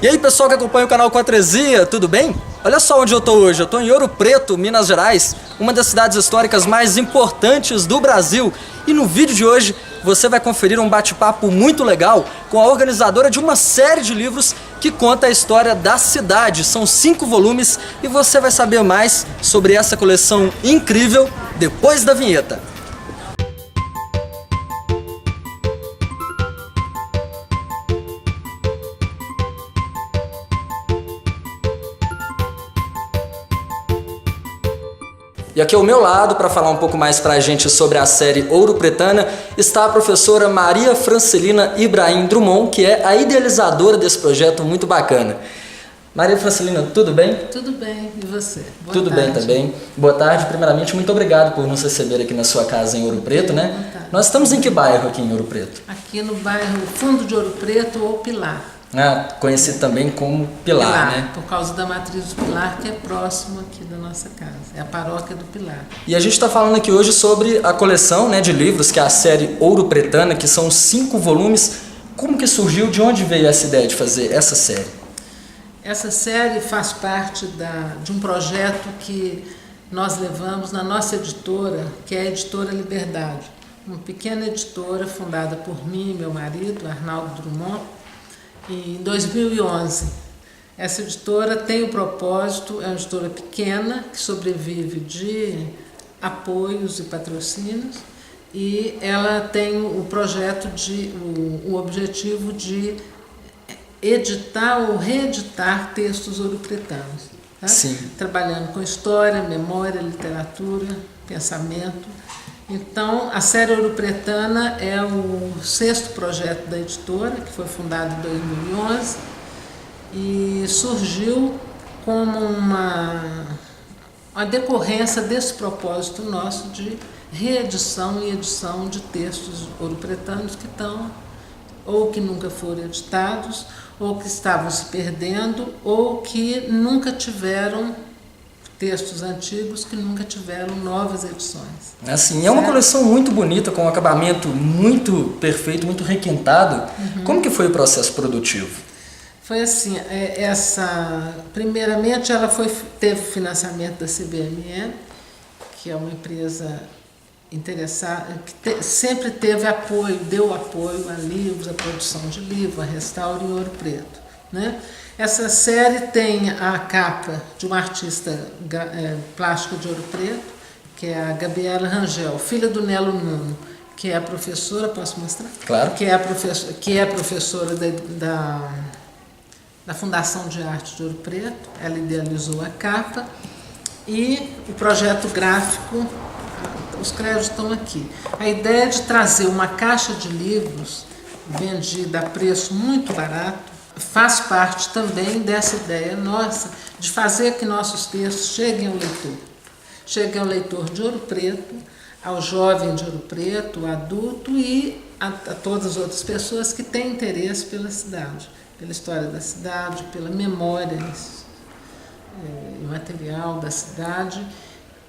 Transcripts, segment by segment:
E aí, pessoal que acompanha o canal Quatresia, tudo bem? Olha só onde eu tô hoje. Eu tô em Ouro Preto, Minas Gerais, uma das cidades históricas mais importantes do Brasil. E no vídeo de hoje você vai conferir um bate-papo muito legal com a organizadora de uma série de livros que conta a história da cidade. São 5 volumes e você vai saber mais sobre essa coleção incrível depois da vinheta. E aqui ao meu lado, para falar um pouco mais para a gente sobre a série Ouro Pretana, está a professora Maria Francelina Ibrahim Drummond, que é a idealizadora desse projeto muito bacana. Maria Francelina, tudo bem? Tudo bem, e você? Boa Tudo tarde. bem também. Boa tarde. Primeiramente, muito obrigado por nos receber aqui na sua casa em Ouro Preto, né? Boa tarde. Nós estamos em que bairro aqui em Ouro Preto? Aqui no bairro Fundo de Ouro Preto ou Pilar. Conhecido também como Pilar, né? Por causa da matriz do Pilar, que é próximo aqui da nossa casa. É a paróquia do Pilar. E a gente está falando aqui hoje sobre a coleção, né, de livros, que é a série Ouro Pretana, que são 5 volumes. Como que surgiu, de onde veio essa ideia de fazer essa série? Essa série faz parte de um projeto que nós levamos na nossa editora, que é a Editora Liberdade. Uma pequena editora fundada por mim e meu marido, Arnaldo Drummond, em 2011. Essa editora tem o propósito, é uma editora pequena, que sobrevive de apoios e patrocínios, e ela tem o projeto, o objetivo de editar ou reeditar textos ouropretanos. Tá? Sim. Trabalhando com história, memória, literatura, pensamento. Então, a série Ouro Pretana é o 6º projeto da editora, que foi fundado em 2011, e surgiu como uma decorrência desse propósito nosso de reedição e edição de textos ouropretanos que estão, ou que nunca foram editados, ou que estavam se perdendo, ou que nunca tiveram textos antigos, que nunca tiveram novas edições. Assim, é uma coleção muito bonita, com um acabamento muito perfeito, muito requintado. Como que foi o processo produtivo? Foi assim, primeiramente ela teve financiamento da CBME, que é uma empresa interessada, que sempre teve apoio, deu apoio a livros, a produção de livros, a restauro em Ouro Preto, né? Essa série tem a capa de uma artista plástico de Ouro Preto, que é a Gabriela Rangel, filha do Nelo Nuno, que é a professora, posso mostrar? Claro. Que é a professora da Fundação de Arte de Ouro Preto. Ela idealizou a capa e o projeto gráfico, os créditos estão aqui. A ideia é de trazer uma caixa de livros vendida a preço muito barato, faz parte também dessa ideia nossa de fazer que nossos textos cheguem ao leitor. Cheguem ao leitor de Ouro Preto, ao jovem de Ouro Preto, ao adulto e a todas as outras pessoas que têm interesse pela cidade, pela história da cidade, pela memória material da cidade,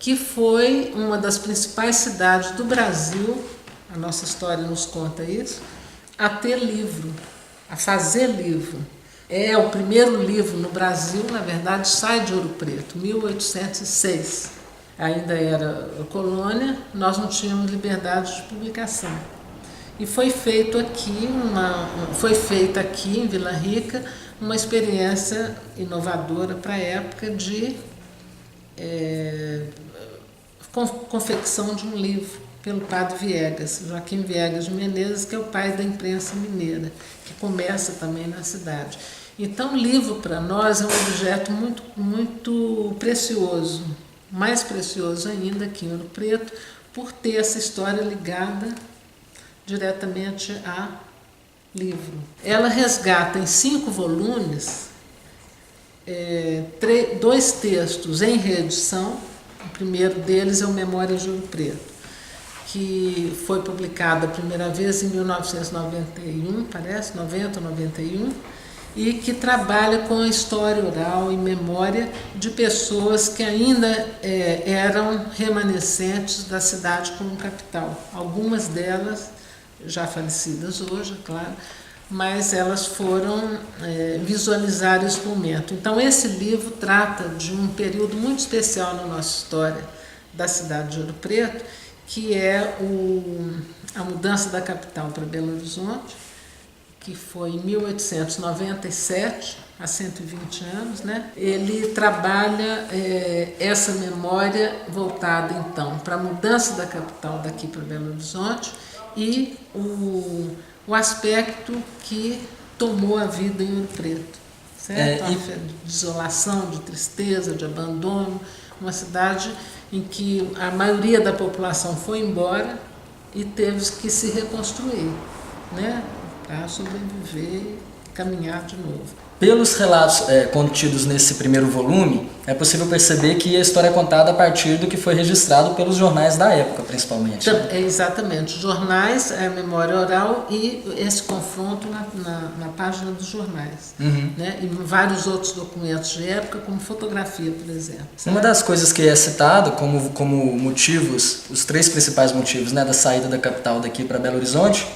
que foi uma das principais cidades do Brasil, a nossa história nos conta isso, a ter livro, a fazer livro. É o primeiro livro no Brasil, na verdade, sai de Ouro Preto, 1806. Ainda era colônia, nós não tínhamos liberdade de publicação. E foi feita aqui em Vila Rica uma experiência inovadora para a época de confecção de um livro pelo padre Viegas, Joaquim Viegas de Menezes, que é o pai da imprensa mineira, que começa também na cidade. Então, o livro para nós é um objeto muito, muito precioso, mais precioso ainda aqui em Ouro Preto, por ter essa história ligada diretamente a livro. Ela resgata em 5 volumes 2 textos em reedição. O primeiro deles é o Memórias de Ouro Preto, que foi publicado a primeira vez em 1991, parece, 90 ou 91, e que trabalha com a história oral e memória de pessoas que ainda eram remanescentes da cidade como capital. Algumas delas já falecidas hoje, claro, mas elas foram visualizar esse momento. Então, esse livro trata de um período muito especial na nossa história da cidade de Ouro Preto, que é a mudança da capital para Belo Horizonte, que foi em 1897, há 120 anos, né? Ele trabalha essa memória voltada, então, para a mudança da capital daqui para Belo Horizonte e o aspecto que tomou a vida em Ouro Preto, certo? De desolação, de tristeza, de abandono, uma cidade em que a maioria da população foi embora e teve que se reconstruir, né? Para sobreviver e caminhar de novo. Pelos relatos contidos nesse primeiro volume, é possível perceber que a história é contada a partir do que foi registrado pelos jornais da época, principalmente. Exatamente, os jornais, a memória oral e esse confronto na página dos jornais. Né? E vários outros documentos de época, como fotografia, por exemplo. Certo? Uma das coisas que é citado como motivos, os 3 principais motivos, né, da saída da capital daqui para Belo Horizonte,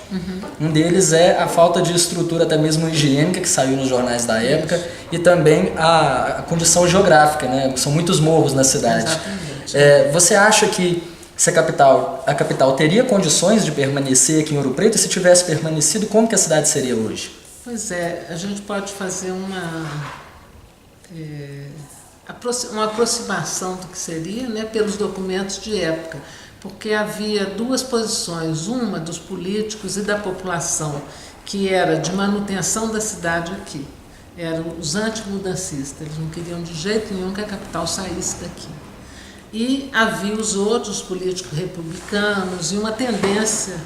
um deles é a falta de estrutura, até mesmo higiênica, que saiu nos jornais da época, e também a condição geográfica, né? São muitos morros na cidade. Exatamente. Você acha que se a capital teria condições de permanecer aqui em Ouro Preto? E se tivesse permanecido, como que a cidade seria hoje? Pois é, a gente pode fazer uma aproximação do que seria, né, pelos documentos de época, porque havia 2 posições, uma dos políticos e da população, que era de manutenção da cidade aqui. Eram os antimudancistas, eles não queriam de jeito nenhum que a capital saísse daqui. E havia os outros políticos republicanos e uma tendência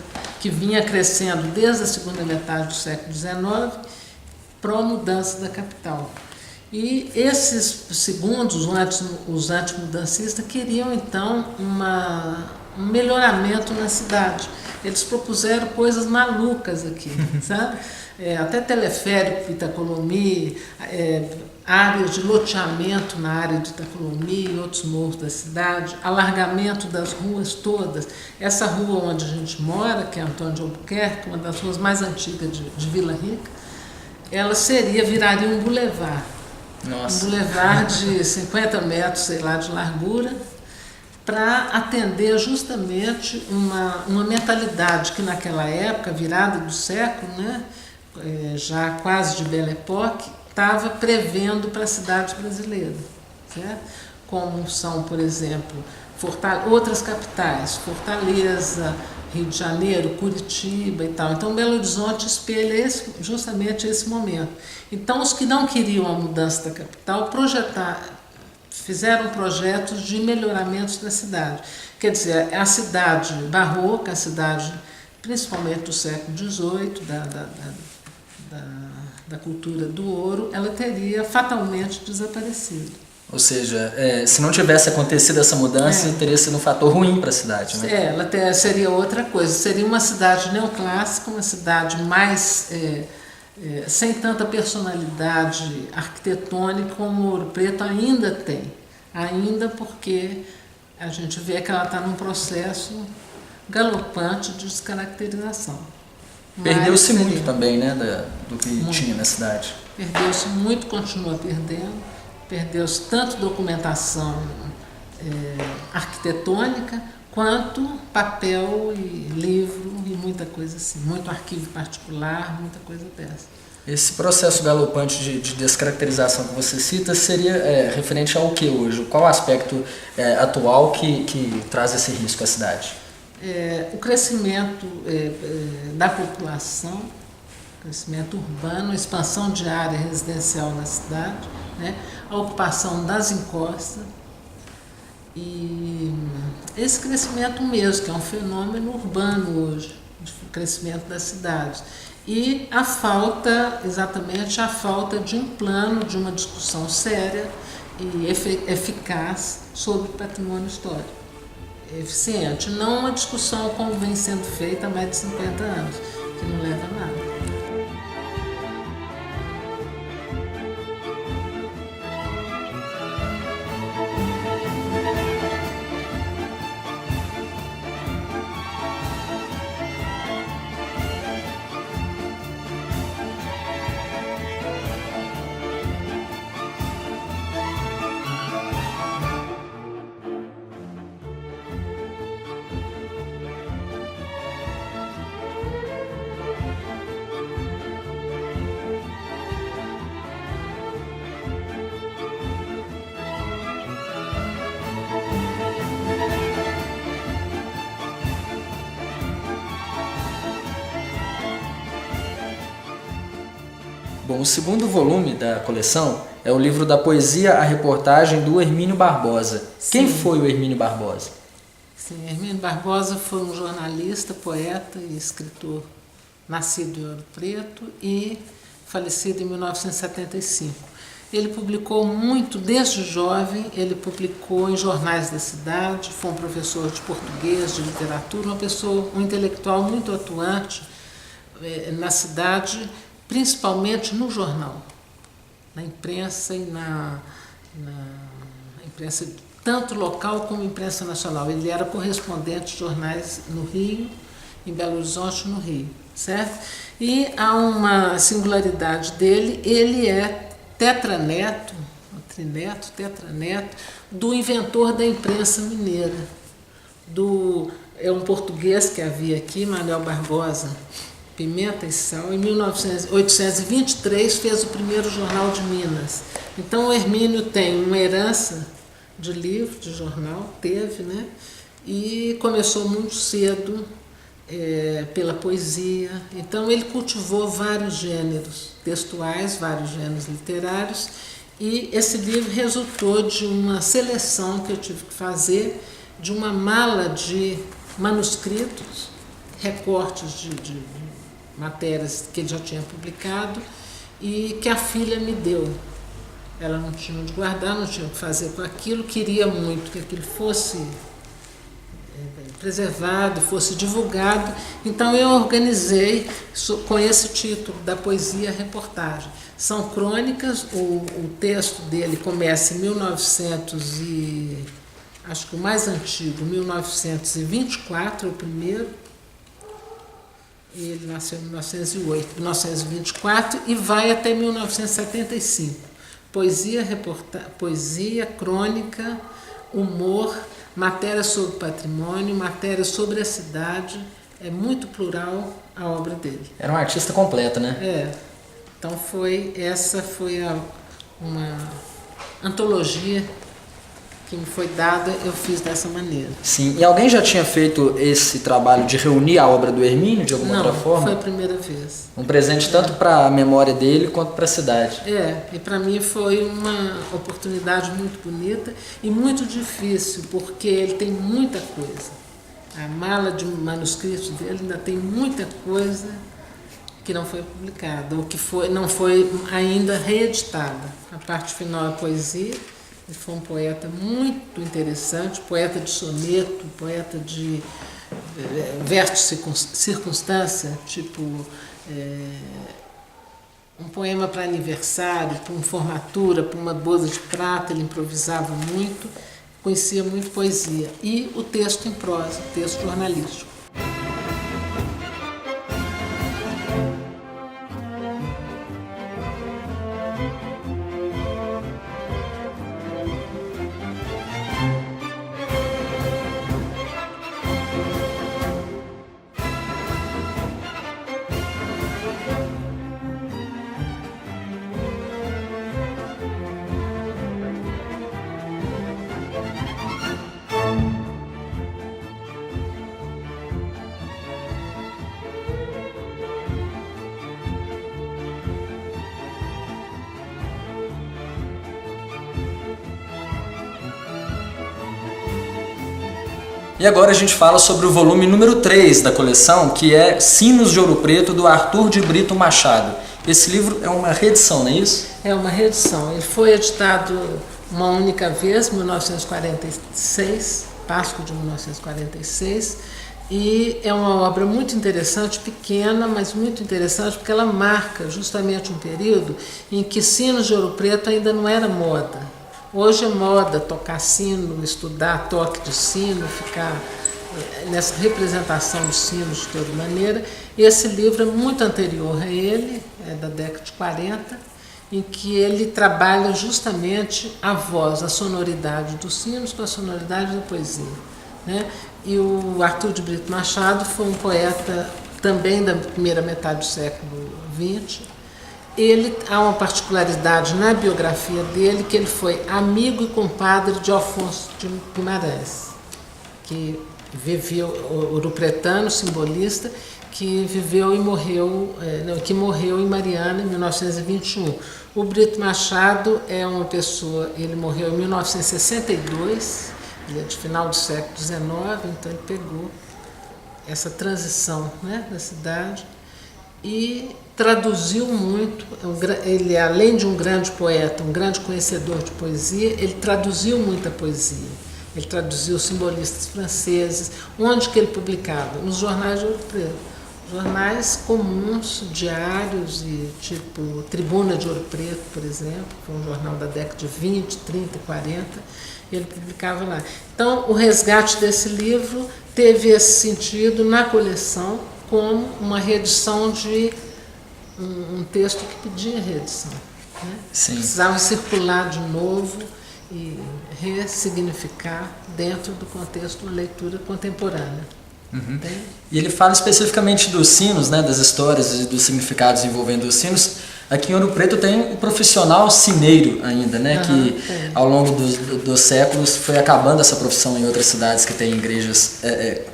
que vinha crescendo desde a segunda metade do século XIX para a mudança da capital. E esses segundos, os antimudancistas, queriam então um melhoramento na cidade. Eles propuseram coisas malucas aqui, sabe? Até teleférico Itacolomi, áreas de loteamento na área de Itacolomi e outros morros da cidade, alargamento das ruas todas. Essa rua onde a gente mora, que é Antônio de Albuquerque, uma das ruas mais antigas de Vila Rica, ela viraria um bulevar. Nossa. Um bulevar de 50 metros, sei lá, de largura, para atender justamente uma mentalidade que naquela época, virada do século, né, já quase de Belle Époque, estava prevendo para a cidade brasileira, certo? Como são, por exemplo, outras capitais, Fortaleza, Rio de Janeiro, Curitiba e tal. Então, Belo Horizonte espelha justamente esse momento. Então, os que não queriam a mudança da capital fizeram projetos de melhoramentos da cidade. Quer dizer, a cidade barroca, a cidade principalmente do século XVIII, da cultura do ouro, ela teria fatalmente desaparecido. Ou seja, se não tivesse acontecido essa mudança, teria sido um fator ruim para a cidade, né? Ela seria outra coisa, seria uma cidade neoclássica, uma cidade mais sem tanta personalidade arquitetônica como Ouro Preto ainda tem. Ainda porque a gente vê que ela está num processo galopante de descaracterização. Perdeu-se muito também, né, do que tinha na cidade. Perdeu-se muito, continua perdendo. Perdeu-se tanto documentação arquitetônica, quanto papel e livro e muita coisa assim. Muito arquivo particular, muita coisa dessa. Esse processo galopante de descaracterização que você cita seria referente ao que hoje? Qual aspecto atual que traz esse risco à cidade? O crescimento da população, crescimento urbano, expansão de área residencial na cidade, né? A ocupação das encostas e esse crescimento mesmo, que é um fenômeno urbano hoje, o crescimento das cidades. E exatamente a falta de um plano, de uma discussão séria e eficaz sobre o patrimônio histórico. Eficiente, não uma discussão como vem sendo feita há mais de 50 anos, que não leva a nada. Bom, o segundo volume da coleção é o livro da poesia, a reportagem do Hermínio Barbosa. Sim. Quem foi o Hermínio Barbosa? Sim, Hermínio Barbosa foi um jornalista, poeta e escritor nascido em Ouro Preto e falecido em 1975. Ele publicou muito, desde jovem, ele publicou em jornais da cidade, foi um professor de português, de literatura, um intelectual muito atuante na cidade, principalmente no jornal, na imprensa e na imprensa tanto local como imprensa nacional. Ele era correspondente de jornais no Rio, em Belo Horizonte, no Rio, certo? E há uma singularidade dele, ele é tetraneto do inventor da imprensa mineira, é um português que havia aqui, Manuel Barbosa, Pimenta e Sal, em 1823 fez o primeiro jornal de Minas. Então o Hermínio tem uma herança de livro, de jornal, teve, né? E começou muito cedo pela poesia. Então ele cultivou vários gêneros textuais, vários gêneros literários, e esse livro resultou de uma seleção que eu tive que fazer de uma mala de manuscritos, recortes de matérias que ele já tinha publicado e que a filha me deu. Ela não tinha onde guardar, não tinha o que fazer com aquilo, queria muito que aquilo fosse preservado, fosse divulgado. Então eu organizei com esse título da poesia reportagem. São crônicas, o texto dele começa em 1900 e acho que o mais antigo, 1924, o primeiro. Ele nasceu em 1924 e vai até 1975. Poesia, crônica, humor, matéria sobre patrimônio, matéria sobre a cidade. É muito plural a obra dele. Era um artista completo, né? Então essa foi uma antologia que me foi dada, eu fiz dessa maneira. Sim, e alguém já tinha feito esse trabalho de reunir a obra do Hermínio de alguma outra forma? Não, foi a primeira vez. Um presente tanto para a memória dele quanto para a cidade. E para mim foi uma oportunidade muito bonita e muito difícil, porque ele tem muita coisa. A mala de manuscritos dele ainda tem muita coisa que não foi publicada, ou que não foi ainda reeditada. A parte final é a poesia. Ele foi um poeta muito interessante, poeta de soneto, poeta de verso circunstância, tipo um poema para aniversário, para uma formatura, para uma boda de prata. Ele improvisava muito, conhecia muito poesia. E o texto em prosa, o texto jornalístico. E agora a gente fala sobre o volume número 3 da coleção, que é Sinos de Ouro Preto, do Arthur de Brito Machado. Esse livro é uma reedição, não é isso? É uma reedição. Ele foi editado uma única vez, em 1946, Páscoa de 1946, e é uma obra muito interessante, pequena, mas muito interessante, porque ela marca justamente um período em que Sinos de Ouro Preto ainda não era moda. Hoje é moda tocar sino, estudar toque de sino, ficar nessa representação dos sinos de toda maneira. Esse livro é muito anterior a ele, é da década de 40, em que ele trabalha justamente a voz, a sonoridade dos sinos com a sonoridade da poesia, né? E o Arthur de Brito Machado foi um poeta também da primeira metade do século XX. Há uma particularidade na biografia dele, que ele foi amigo e compadre de Afonso de Guimarães, que vivia, ouropretano, simbolista, que viveu e morreu, que morreu em Mariana em 1921. O Brito Machado é uma pessoa, ele morreu em 1962, ele é de final do século XIX, então ele pegou essa transição, né, da cidade e traduziu muito. Ele, além de um grande poeta, um grande conhecedor de poesia, ele traduziu muita poesia. Ele traduziu simbolistas franceses. Onde que ele publicava? Nos jornais de Ouro Preto. Jornais comuns, diários, e tipo Tribuna de Ouro Preto, por exemplo, que foi um jornal da década de 20, 30 e 40, ele publicava lá. Então, o resgate desse livro teve esse sentido na coleção como uma reedição de um texto que pedia reedição. Né? Precisava circular de novo e ressignificar dentro do contexto de leitura contemporânea. Uhum. E ele fala especificamente dos sinos, né, das histórias e dos significados envolvendo os sinos. Aqui em Ouro Preto tem o profissional sineiro ainda, né, que ao longo dos séculos foi acabando essa profissão em outras cidades que têm igrejas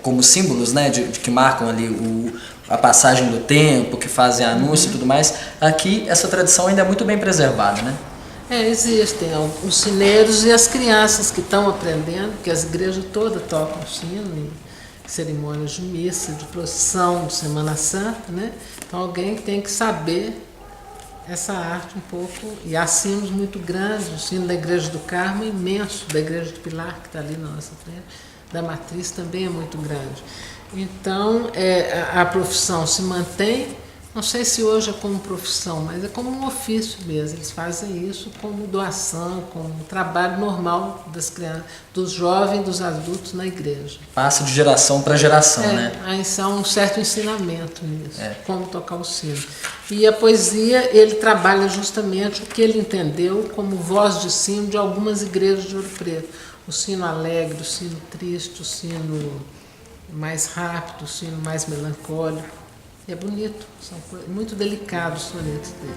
como símbolos, né, de que marcam ali a passagem do tempo, que fazem anúncio e tudo mais. Aqui essa tradição ainda é muito bem preservada, né? Existem os sineiros e as crianças que estão aprendendo, que as igrejas todas tocam sino em cerimônias de missa, de procissão, de Semana Santa, né? Então alguém tem que saber essa arte um pouco, e há sinos muito grandes, o sino da Igreja do Carmo é imenso, da Igreja do Pilar, que está ali na nossa frente, da Matriz também é muito grande. Então a profissão se mantém, não sei se hoje é como profissão, mas é como um ofício mesmo. Eles fazem isso como doação, como trabalho normal das crianças, dos jovens, dos adultos na igreja. Passa de geração para geração, né? Aí há um certo ensinamento nisso, como tocar o sino. E a poesia, ele trabalha justamente o que ele entendeu como voz de sino de algumas igrejas de Ouro Preto. O sino alegre, o sino triste, o sino mais rápido, o sino mais melancólico. E é bonito, são muito delicados os sonetos dele.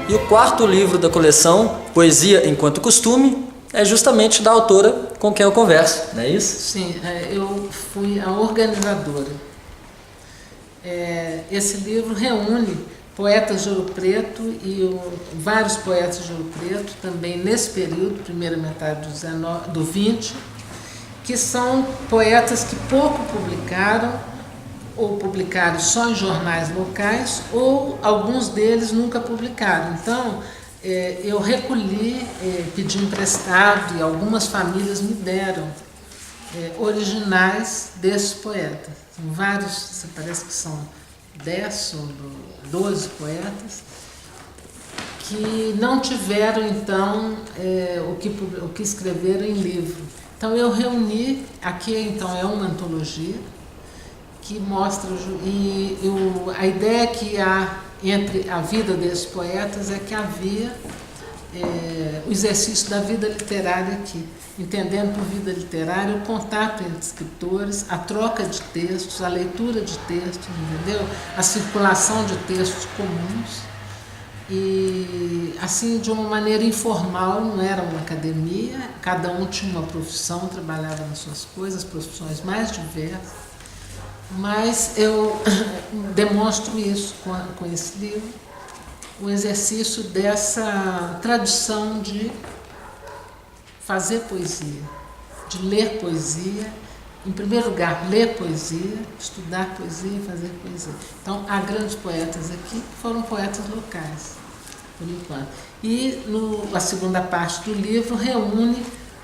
E o quarto livro da coleção, Poesia Enquanto Costume, é justamente da autora com quem eu converso, não é isso? Sim, eu fui a organizadora. Esse livro reúne poetas de Ouro Preto e vários poetas de Ouro Preto, também nesse período, primeira metade do 20, que são poetas que pouco publicaram, ou publicaram só em jornais locais, ou alguns deles nunca publicaram. Então, eu recolhi, pedi emprestado, e algumas famílias me deram originais desses poetas. São vários, parece que são 10 ou 12 poetas, que não tiveram, então, o que escreveram em livro. Então, eu reuni, aqui então é uma antologia, que mostra, a ideia que há entre a vida desses poetas é que havia o exercício da vida literária aqui, entendendo por vida literária o contato entre escritores, a troca de textos, a leitura de textos, entendeu? A circulação de textos comuns, e assim de uma maneira informal, não era uma academia, cada um tinha uma profissão, trabalhava nas suas coisas, profissões mais diversas. Mas eu demonstro isso com esse livro, o exercício dessa tradição de fazer poesia, de ler poesia, em primeiro lugar, ler poesia, estudar poesia e fazer poesia. Então, há grandes poetas aqui que foram poetas locais. por enquanto. E a segunda parte do livro reúne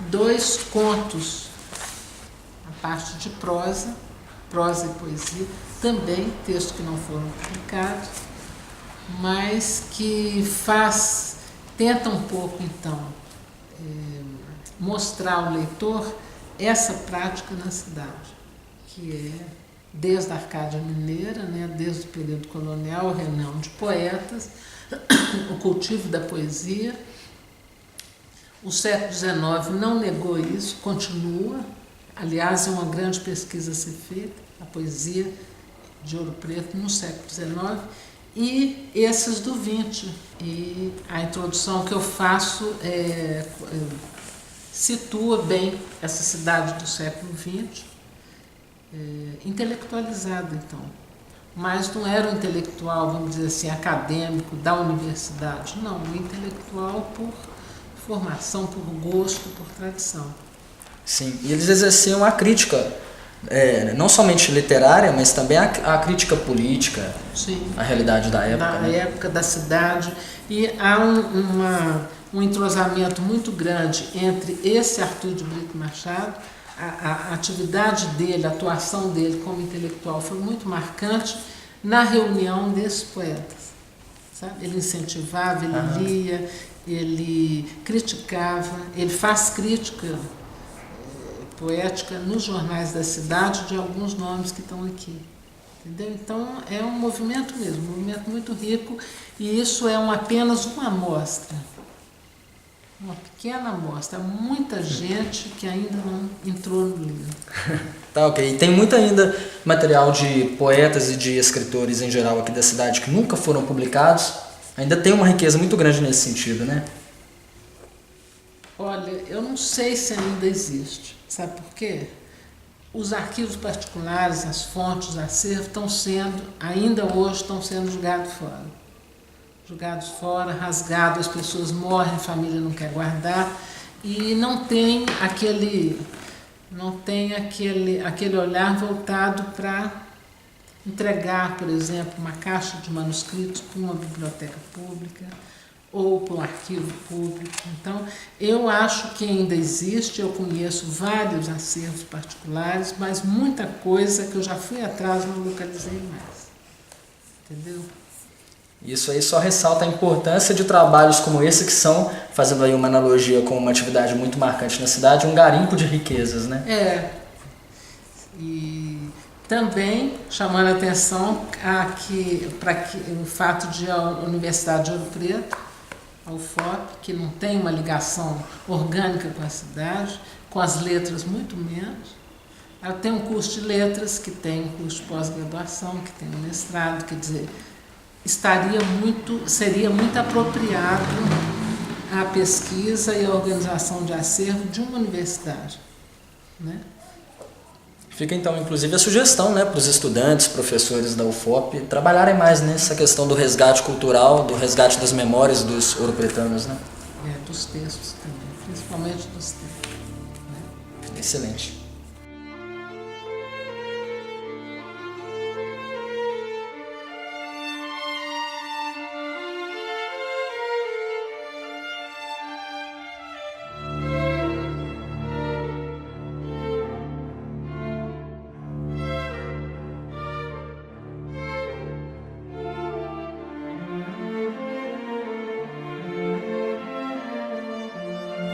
2 contos, a parte de prosa e poesia, também textos que não foram publicados, mas que tenta um pouco, então, mostrar ao leitor essa prática na cidade, que é desde a Arcádia Mineira, né, desde o período colonial, a reunião de poetas, o cultivo da poesia. O século XIX não negou isso, continua. Aliás, é uma grande pesquisa a ser feita, a poesia de Ouro Preto no século XIX, e esses do XX. E a introdução que eu faço situa bem essa cidade do século XX, intelectualizada, então. Mas não era um intelectual, vamos dizer assim, acadêmico da universidade. Não, um intelectual por formação, por gosto, por tradição. Sim, e eles exerciam a crítica, não somente literária, mas também a crítica política, sim, à realidade da época. Da época, da cidade. E há um entrosamento muito grande entre esse Arthur de Brito Machado. A atividade dele, a atuação dele como intelectual foi muito marcante na reunião desses poetas. Sabe? Ele incentivava, ele lia, ele criticava, ele faz crítica poética nos jornais da cidade de alguns nomes que estão aqui. Entendeu? Então é um movimento mesmo, um movimento muito rico, e isso é apenas uma amostra. Uma pequena amostra, há muita gente que ainda não entrou no livro. Tá, ok. E tem muito ainda material de poetas e de escritores em geral aqui da cidade que nunca foram publicados. Ainda tem uma riqueza muito grande nesse sentido, né? Olha, eu não sei se ainda existe. Sabe por quê? Os arquivos particulares, as fontes, os acervos ainda hoje estão sendo jogados fora, rasgados, as pessoas morrem, a família não quer guardar, e não tem aquele olhar voltado para entregar, por exemplo, uma caixa de manuscritos para uma biblioteca pública ou para um arquivo público. Então, eu acho que ainda existe, eu conheço vários acervos particulares, mas muita coisa que eu já fui atrás não localizei mais. Entendeu? Isso aí só ressalta a importância de trabalhos como esse, que são, fazendo aí uma analogia com uma atividade muito marcante na cidade, um garimpo de riquezas, né? E também chamando a atenção para o fato de a Universidade de Ouro Preto, a UFOP, que não tem uma ligação orgânica com a cidade, com as letras muito menos. Ela tem um curso de letras, que tem um curso de pós-graduação, que tem um mestrado, quer dizer, seria muito apropriado a pesquisa e a organização de acervo de uma universidade, né? Fica então, inclusive, a sugestão, né, para os estudantes, professores da UFOP trabalharem mais nessa questão do resgate cultural, do resgate das memórias dos ouropretanos, né? Dos textos também, principalmente dos textos, né? Excelente.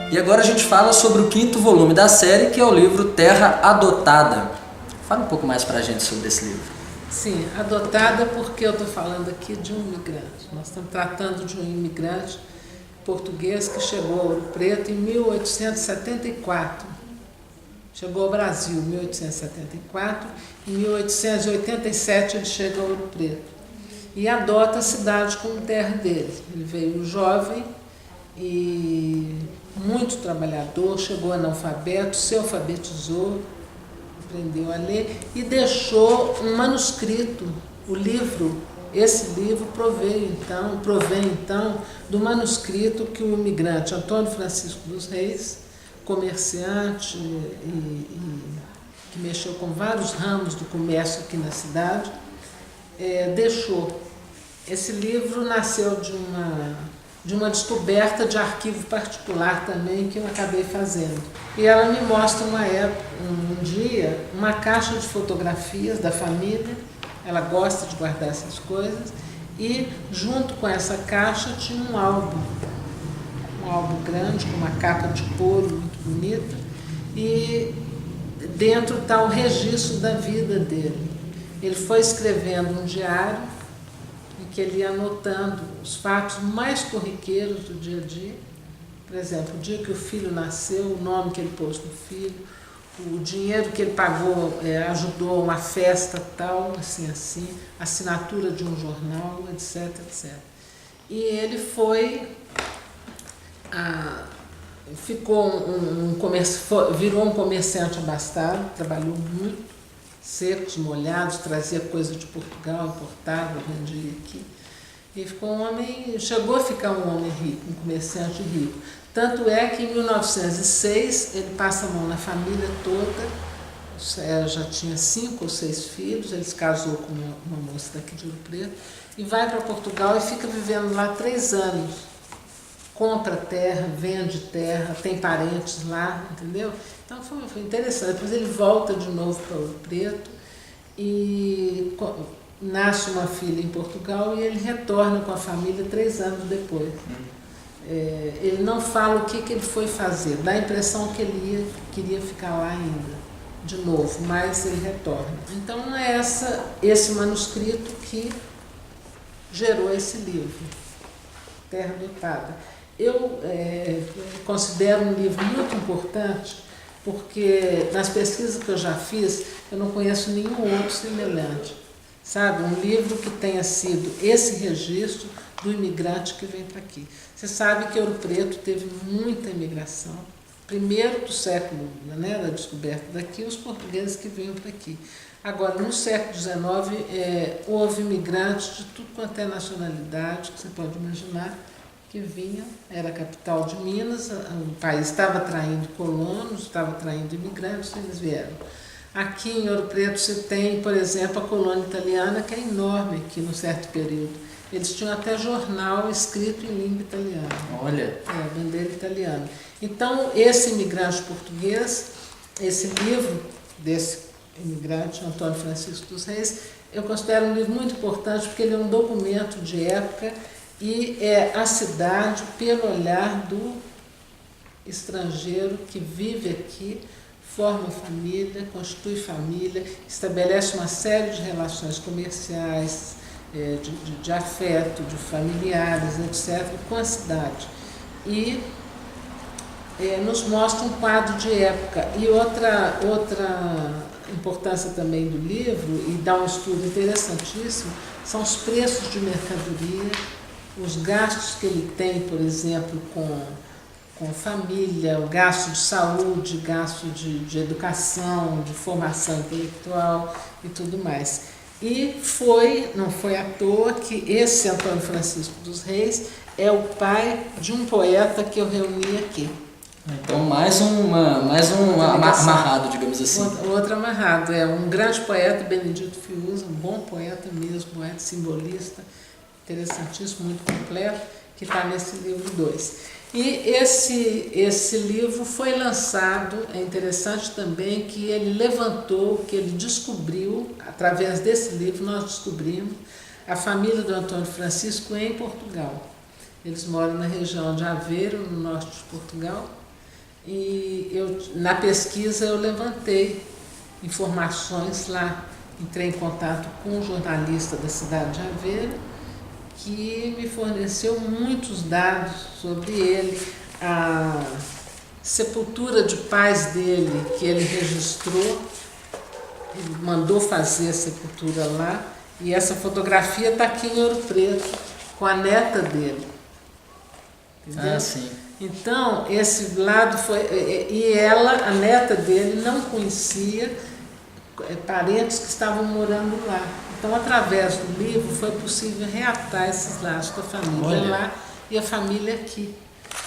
E agora a gente fala sobre o 5º volume da série, que é o livro Terra Adotada. Fala um pouco mais pra gente sobre esse livro. Sim, adotada porque eu estou falando aqui de um imigrante. Nós estamos tratando de um imigrante português que chegou a Ouro Preto em 1874. Chegou ao Brasil em 1874, em 1887 ele chega a Ouro Preto e adota a cidade como terra dele. Ele veio jovem e muito trabalhador, chegou analfabeto, se alfabetizou, aprendeu a ler e deixou um manuscrito, esse livro provém então do manuscrito que o imigrante Antônio Francisco dos Reis, comerciante que mexeu com vários ramos do comércio aqui na cidade, deixou. Esse livro nasceu de de uma descoberta de arquivo particular também que eu acabei fazendo. E ela me mostra um dia uma caixa de fotografias da família, ela gosta de guardar essas coisas, e junto com essa caixa tinha um álbum grande, com uma capa de couro muito bonita, e dentro está o registro da vida dele. Ele foi escrevendo um diário em que ele ia anotando os fatos mais corriqueiros do dia a dia. Por exemplo, o dia que o filho nasceu, o nome que ele pôs no filho, o dinheiro que ele pagou, ajudou a uma festa tal, assim, assinatura de um jornal, etc, etc. E ele virou um comerciante abastado, trabalhou muito, secos, molhados, trazia coisa de Portugal, importava, vendia aqui. E chegou a ficar um homem rico, um comerciante rico. Tanto é que em 1906 ele passa a mão na família toda, já tinha 5 ou 6 filhos, ele se casou com uma moça daqui de Ouro Preto, e vai para Portugal e fica vivendo lá 3 anos. Compra terra, vende terra, tem parentes lá, entendeu? Então foi interessante. Depois ele volta de novo para Ouro Preto e nasce uma filha em Portugal e ele retorna com a família 3 anos depois. Ele não fala o que ele foi fazer, dá a impressão que ele queria ficar lá ainda, de novo, mas ele retorna. Então é esse manuscrito que gerou esse livro, Terra Dotada. Eu considero um livro muito importante porque nas pesquisas que eu já fiz, eu não conheço nenhum outro semelhante. Sabe, um livro que tenha sido esse registro do imigrante que vem para aqui. Você sabe que Ouro Preto teve muita imigração, primeiro do século, né, da descoberta daqui, os portugueses que vinham para aqui. Agora, no século XIX, houve imigrantes de tudo quanto é nacionalidade, que você pode imaginar, que vinham, era a capital de Minas, o país estava atraindo colonos, estava atraindo imigrantes, eles vieram. Aqui em Ouro Preto você tem, por exemplo, a colônia italiana, que é enorme aqui num certo período. Eles tinham até jornal escrito em língua italiana. Olha! Bandeira italiana. Então, esse imigrante português, esse livro desse imigrante, Antônio Francisco dos Reis, eu considero um livro muito importante porque ele é um documento de época e é a cidade pelo olhar do estrangeiro que vive aqui, forma família, constitui família, estabelece uma série de relações comerciais, de afeto, de familiares, etc., com a cidade. E nos mostra um quadro de época. E outra importância também do livro, e dá um estudo interessantíssimo, são os preços de mercadoria, os gastos que ele tem, por exemplo, com família, o gasto de saúde, gasto de educação, de formação intelectual e tudo mais. E não foi à toa que esse Antônio Francisco dos Reis é o pai de um poeta que eu reuni aqui. Então, mais um amarrado, digamos assim. Outro amarrado. É um grande poeta, Benedito Fiuza, um bom poeta mesmo, poeta simbolista, interessantíssimo, muito completo, que está nesse livro 2. E esse livro foi lançado, é interessante também que ele levantou, que ele descobriu, através desse livro nós descobrimos a família do Antônio Francisco em Portugal. Eles moram na região de Aveiro, no norte de Portugal, e na pesquisa eu levantei informações lá, entrei em contato com um jornalista da cidade de Aveiro, que me forneceu muitos dados sobre ele, a sepultura de pais dele, que ele registrou, ele mandou fazer a sepultura lá, e essa fotografia está aqui em Ouro Preto, com a neta dele. Entendeu? Ah, sim. Então, esse lado foi... E ela, a neta dele, não conhecia parentes que estavam morando lá. Então, através do livro, foi possível reatar esses laços com a família lá e a família aqui.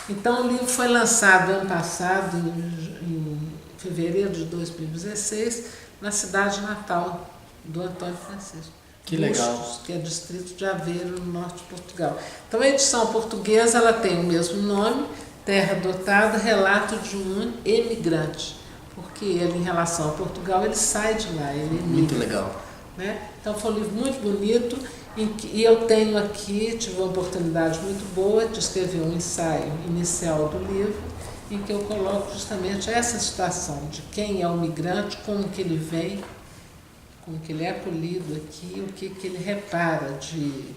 Então, o livro foi lançado ano passado, em fevereiro de 2016, na cidade natal do Antônio Francisco. Que legal. Bustos, que é distrito de Aveiro, no norte de Portugal. Então a edição portuguesa ela tem o mesmo nome, Terra Dotada, Relato de um Emigrante, porque ele, em relação a Portugal, ele sai de lá, ele emigra. Muito legal. Né? Então foi um livro muito bonito, e eu tenho aqui, tive uma oportunidade muito boa de escrever um ensaio inicial do livro, em que eu coloco justamente essa situação de quem é o migrante, como que ele vem, como que ele é acolhido aqui, o que ele repara de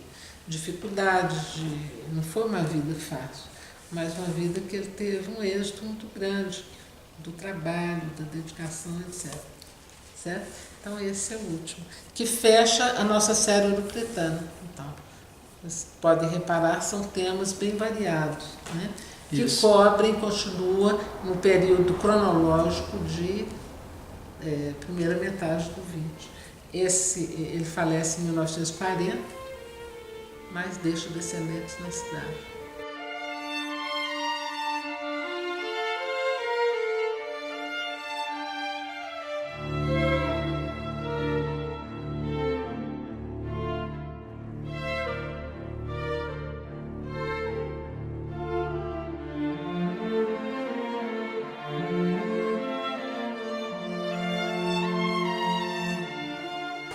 dificuldades, não foi uma vida fácil, mas uma vida que ele teve um êxito muito grande, do trabalho, da dedicação, etc. Certo? Então esse é o último, que fecha a nossa série Ouro-Pretana. Então, vocês podem reparar, são temas bem variados, né? Que cobrem, continua no período cronológico de primeira metade do 20. Ele falece em 1940, mas deixa descendentes na cidade.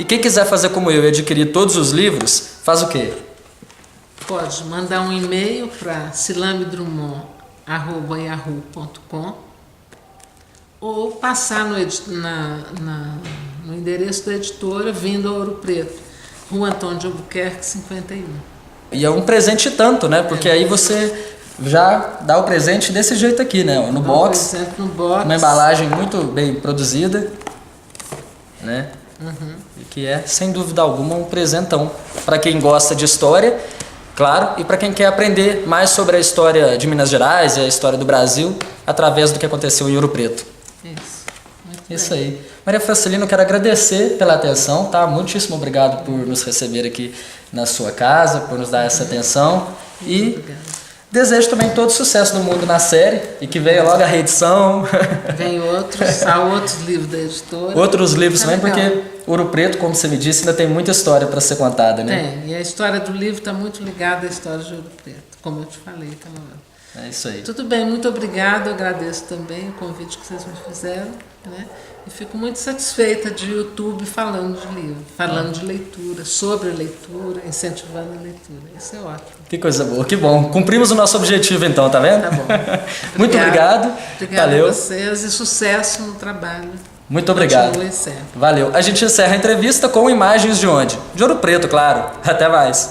E quem quiser fazer como eu e adquirir todos os livros, faz o quê? Pode mandar um e-mail para silamedrumont@yahoo.com ou passar no endereço da editora, vindo a Ouro Preto, Rua Antônio de Albuquerque, 51. E é um presente tanto, né? Porque aí você já dá o presente desse jeito aqui, né? No box, uma embalagem muito bem produzida, né? E que é, sem dúvida alguma, um presentão para quem gosta de história, claro, e para quem quer aprender mais sobre a história de Minas Gerais e a história do Brasil através do que aconteceu em Ouro Preto. Isso aí. Maria Francelina, eu quero agradecer pela atenção, tá? Muitíssimo obrigado por nos receber aqui na sua casa, por nos dar essa atenção. E desejo também todo sucesso do mundo na série e que venha logo a reedição. Vem outros livros da editora. Outros livros também, porque Ouro Preto, como você me disse, ainda tem muita história para ser contada, né? Tem, e a história do livro está muito ligada à história de Ouro Preto, como eu te falei. Então, é isso aí. Tudo bem, muito obrigada, eu agradeço também o convite que vocês me fizeram, né? E fico muito satisfeita de YouTube falando de livro, falando de leitura, sobre a leitura, incentivando a leitura. Isso é ótimo. Que coisa boa, que bom. Cumprimos o nosso objetivo então, tá vendo? Tá bom. Muito obrigado. Obrigada Valeu. a vocês e sucesso no trabalho. Muito obrigado. Continue sempre. Valeu. A gente encerra a entrevista com imagens de onde? De Ouro Preto, claro. Até mais.